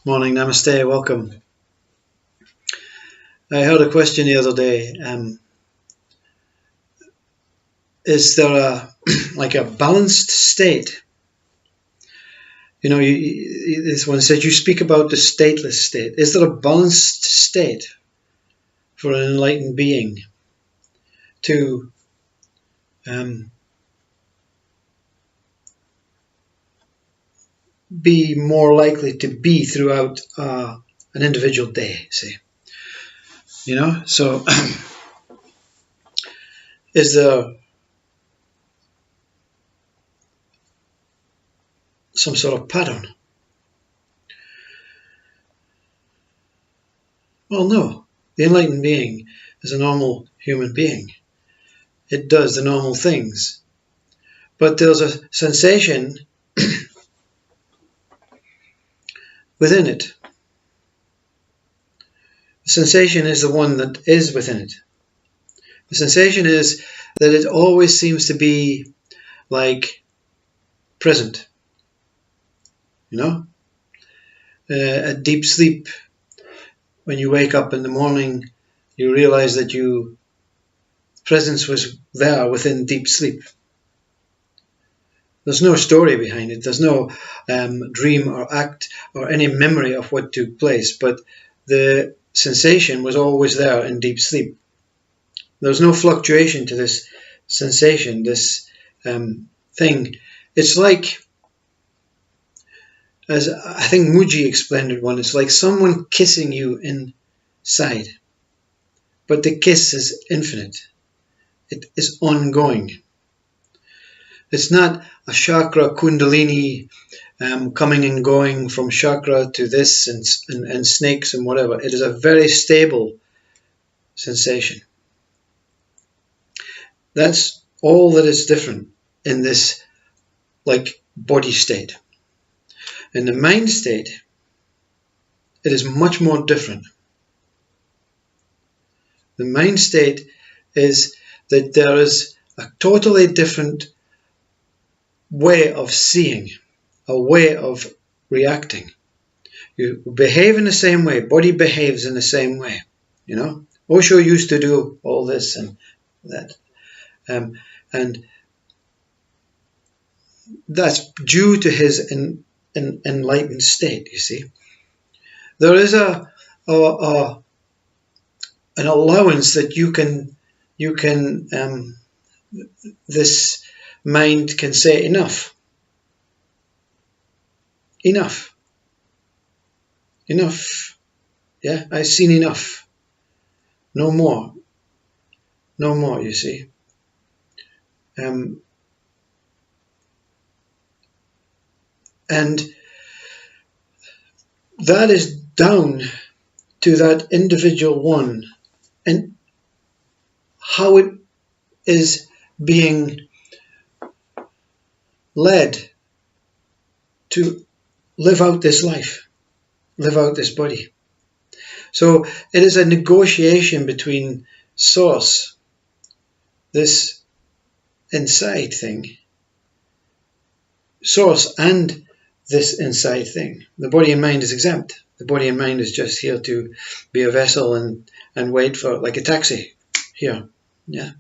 Morning, namaste, welcome. I heard a question the other day. Is there a balanced state? You know, this one said you speak about the stateless state. Is there a balanced state for an enlightened being to be more likely to be throughout an individual day, say? You know, so is there some sort of pattern? Well, no. The enlightened being is a normal human being. It does the normal things. But there's a sensation within it. The sensation is the one that is within it. The sensation is that it always seems to be like present. You know? At deep sleep, when you wake up in the morning, you realize that presence was there within deep sleep. There's no story behind it. There's no dream or act or any memory of what took place, but the sensation was always there in deep sleep. There's no fluctuation to this sensation, this thing. It's like, as I think Muji explained it once, it's like someone kissing you inside, but the kiss is infinite. It is ongoing. It's not a chakra kundalini coming and going from chakra to this and snakes and whatever. It is a very stable sensation. That's all that is different in this like body state. In the mind state, it is much more different. The mind state is that there is a totally different way of seeing, a way of reacting. You behave in the same way, body behaves in the same way, you know. Osho used to do all this and that. And that's due to his enlightened state, you see. There is an allowance that you can this mind can say enough. Enough. Enough. Yeah, I've seen enough. No more. No more, you see. And that is down to that individual one and how it is being led to live out this life, live out this body. So it is a negotiation between source, this inside thing, source and this inside thing. The body and mind is exempt. The body and mind is just here to be a vessel and wait for, like a taxi here. Yeah.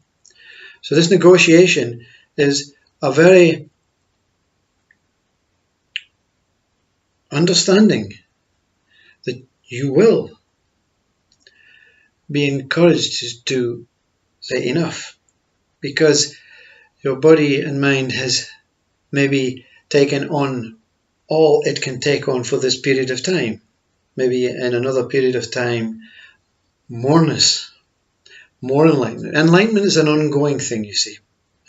So this negotiation is a very understanding that you will be encouraged to say enough, because your body and mind has maybe taken on all it can take on for this period of time. Maybe in another period of time, moreness, more enlightenment. Enlightenment is an ongoing thing, you see.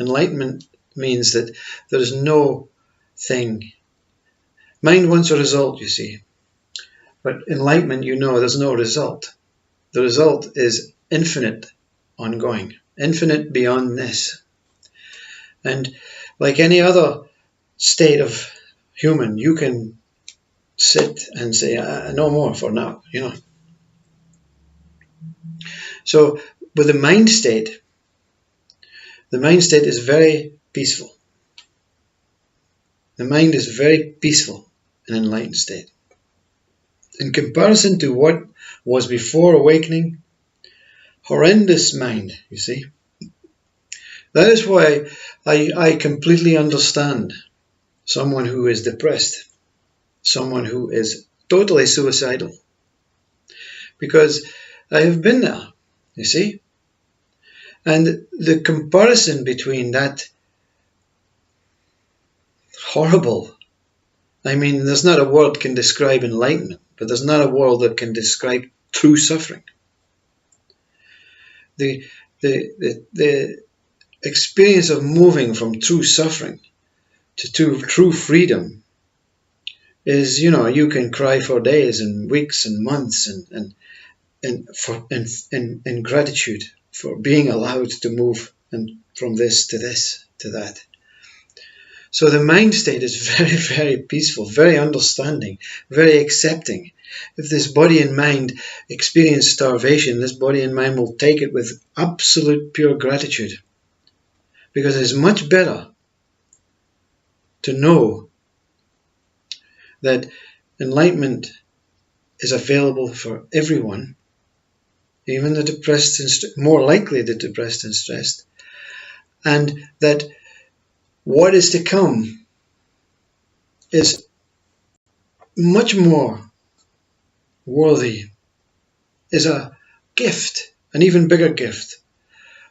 Enlightenment means that there is no thing. Mind wants a result, you see. But enlightenment, you know, there's no result. The result is infinite, ongoing, infinite beyond this. And like any other state of human, you can sit and say, no more for now, you know. So with the mind state is very peaceful. The mind is very peaceful in an enlightened state. In comparison to what was before awakening, horrendous mind, you see. That is why I completely understand someone who is depressed, someone who is totally suicidal, because I have been there, you see. And the comparison between that horrible, I mean, there's not a word can describe enlightenment, but there's not a word that can describe true suffering. The experience of moving from true suffering to true freedom is, you know, you can cry for days and weeks and months and gratitude for being allowed to move and from this to that. So the mind state is very, very peaceful, very understanding, very accepting. If this body and mind experience starvation, this body and mind will take it with absolute pure gratitude, because it is much better to know that enlightenment is available for everyone, even the depressed and more likely the depressed and stressed, and that what is to come is much more worthy, is a gift, an even bigger gift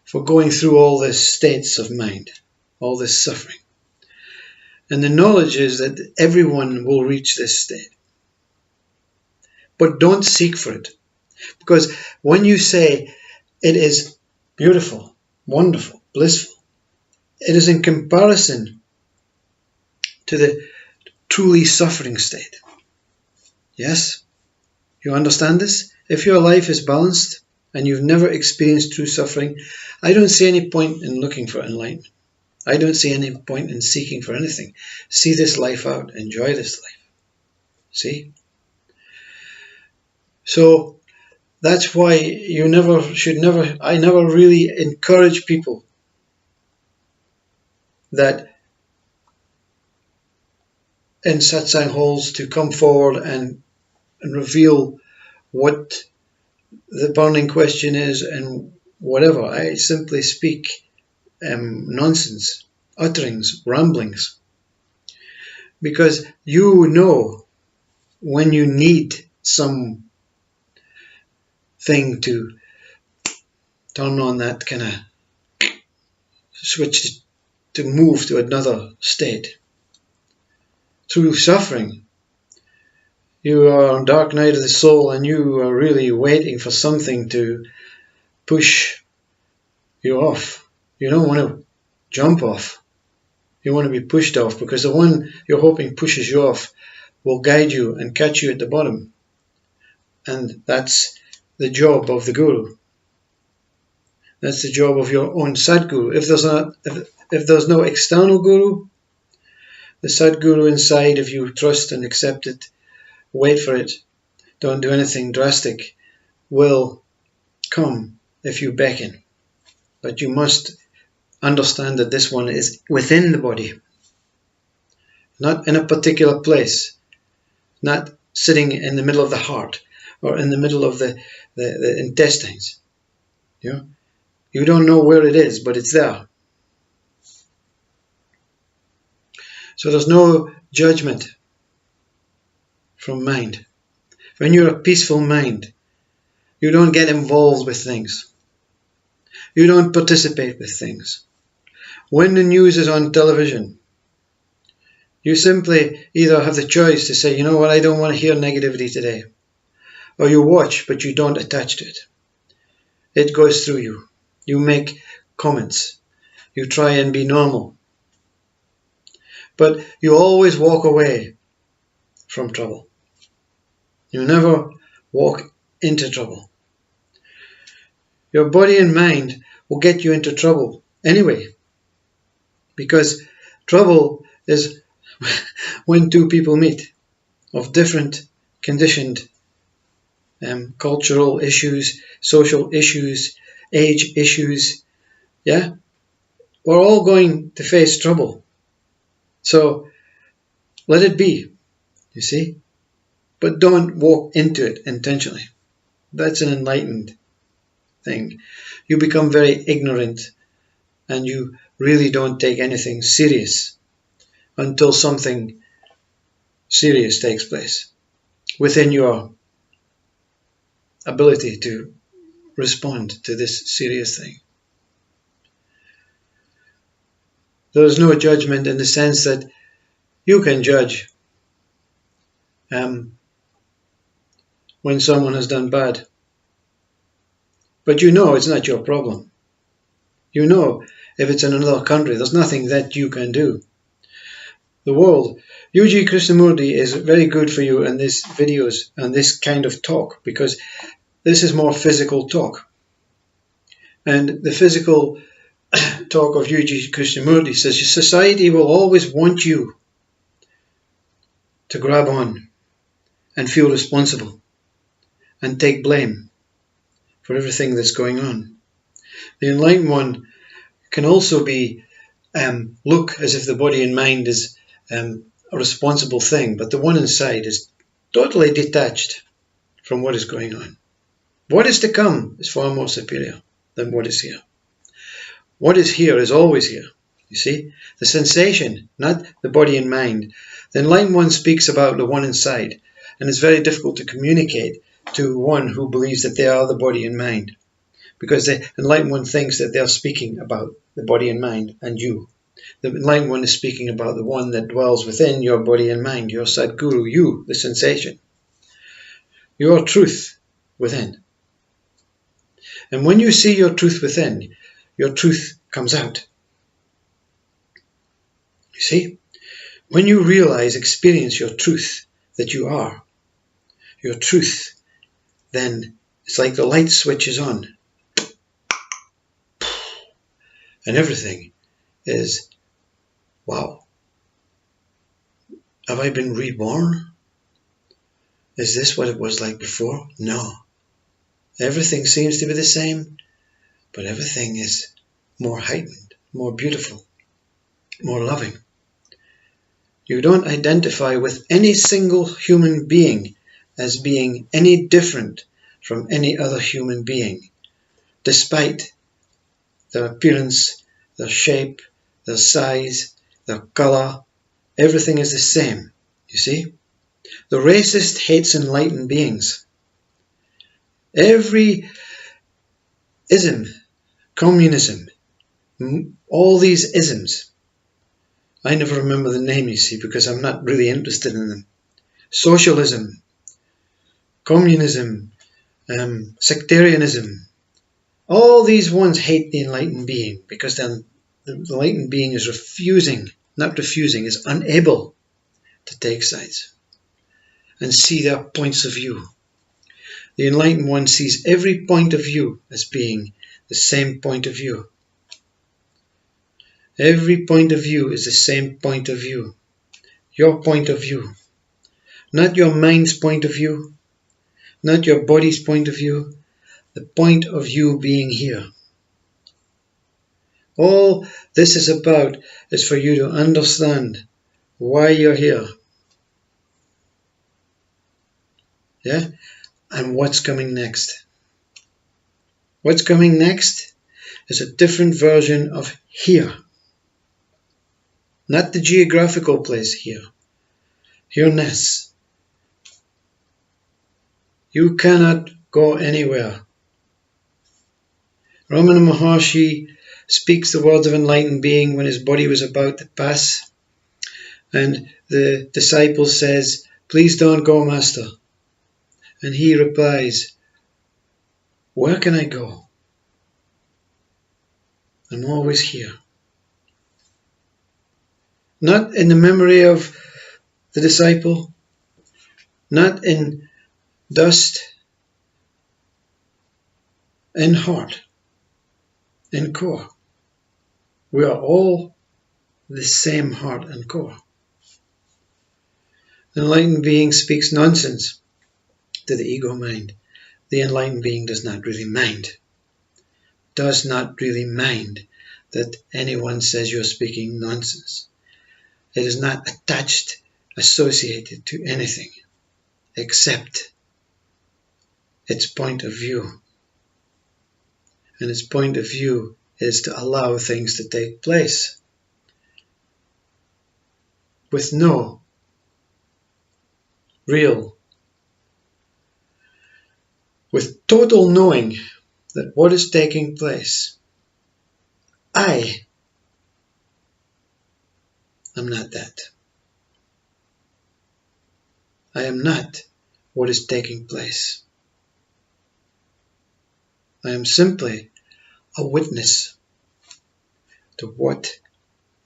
for going through all these states of mind, all this suffering. And the knowledge is that everyone will reach this state. But don't seek for it. Because when you say it is beautiful, wonderful, blissful, it is in comparison to the truly suffering state. Yes? You understand this? If your life is balanced and you've never experienced true suffering, I don't see any point in looking for enlightenment. I don't see any point in seeking for anything. See this life out. Enjoy this life. See? So that's why I never really encourage people that in satsang halls to come forward and reveal what the burning question is and whatever. I simply speak nonsense, utterings, ramblings, because you know when you need some thing to turn on that kind of switch to move to another state. Through suffering, you are on dark night of the soul and you are really waiting for something to push you off. You don't want to jump off. You want to be pushed off, because the one you're hoping pushes you off will guide you and catch you at the bottom. And that's the job of the guru. That's the job of your own Sadguru. If there's no external guru, the Sadguru inside, if you trust and accept it, wait for it, don't do anything drastic, will come if you beckon. But you must understand that this one is within the body, not in a particular place, not sitting in the middle of the heart or in the middle of the intestines. You don't know where it is, but it's there. So there's no judgment from mind. When you're a peaceful mind, you don't get involved with things. You don't participate with things. When the news is on television, you simply either have the choice to say, you know what, I don't want to hear negativity today. Or you watch, but you don't attach to it. It goes through you. You make comments. You try and be normal. But you always walk away from trouble. You never walk into trouble. Your body and mind will get you into trouble anyway. Because trouble is when two people meet of different conditioned cultural issues, social issues, age issues. Yeah? We're all going to face trouble. So let it be, you see? but don't walk into it intentionally. That's an enlightened thing. You become very ignorant and you really don't take anything serious until something serious takes place within your ability to respond to this serious thing. There's no judgment in the sense that you can judge when someone has done bad, but you know it's not your problem. You know if it's in another country, there's nothing that you can do. The world, Yuji Krishnamurti is very good for you in these videos and this kind of talk, because this is more physical talk. And the physical talk of Yuji Krishnamurti says society will always want you to grab on and feel responsible and take blame for everything that's going on. The enlightened one can also be look as if the body and mind is a responsible thing, but the one inside is totally detached from what is going on. What is to come is far more superior than what is here. What is here is always here. You see, the sensation, not the body and mind. The enlightened one speaks about the one inside, and it's very difficult to communicate to one who believes that they are the body and mind, because the enlightened one thinks that they're speaking about the body and mind and you. The enlightened one is speaking about the one that dwells within your body and mind, your Sadguru, you, the sensation, your truth within. And when you see your truth within, your truth comes out. You see, when you realize, experience your truth that you are, your truth, then it's like the light switches on and everything is, wow, have I been reborn? Is this what it was like before? No. Everything seems to be the same, but everything is more heightened, more beautiful, more loving. You don't identify with any single human being as being any different from any other human being, despite their appearance, their shape, their size, their color. Everything is the same, you see? The racist hates enlightened beings. Every ism, communism, all these isms, I never remember the name, you see, because I'm not really interested in them. Socialism, communism, sectarianism, all these ones hate the enlightened being, because then the enlightened being is is unable to take sides and see their points of view. The enlightened one sees every point of view as being the same point of view. Every point of view is the same point of view. Your point of view. Not your mind's point of view. Not your body's point of view. The point of you being here. All this is about is for you to understand why you're here. Yeah? And what's coming next. What's coming next is a different version of here. Not the geographical place here. Here-ness. You cannot go anywhere. Ramana Maharshi speaks the words of enlightened being when his body was about to pass. And the disciple says, "Please don't go, Master." And he replies, "Where can I go? I'm always here." Not in the memory of the disciple, not in dust, in heart, in core. We are all the same heart and core. The enlightened being speaks nonsense to the ego mind. The enlightened being does not really mind. Does not really mind that anyone says you're speaking nonsense. It is not attached, associated to anything. accept its point of view. And its point of view is to allow things to take place with no real, with total knowing that what is taking place, I am not that. I am not what is taking place. I am simply a witness to what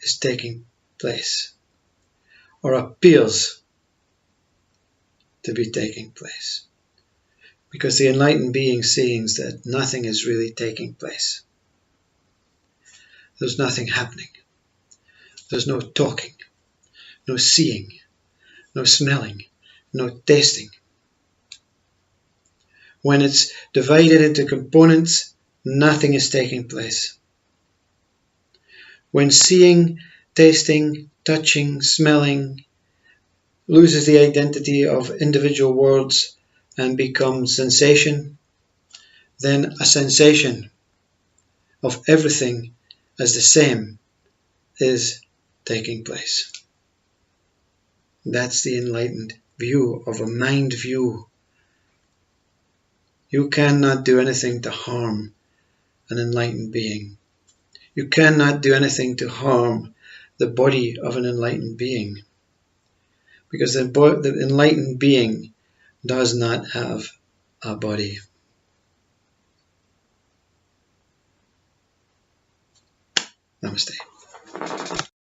is taking place, or appears to be taking place. Because the enlightened being sees that nothing is really taking place. There's nothing happening. There's no talking, no seeing, no smelling, no tasting. When it's divided into components, nothing is taking place. When seeing, tasting, touching, smelling loses the identity of individual words and becomes sensation, then a sensation of everything as the same is taking place. That's the enlightened view of a mind view. You cannot do anything to harm an enlightened being. You cannot do anything to harm the body of an enlightened being, because the enlightened being does not have a body. Namaste.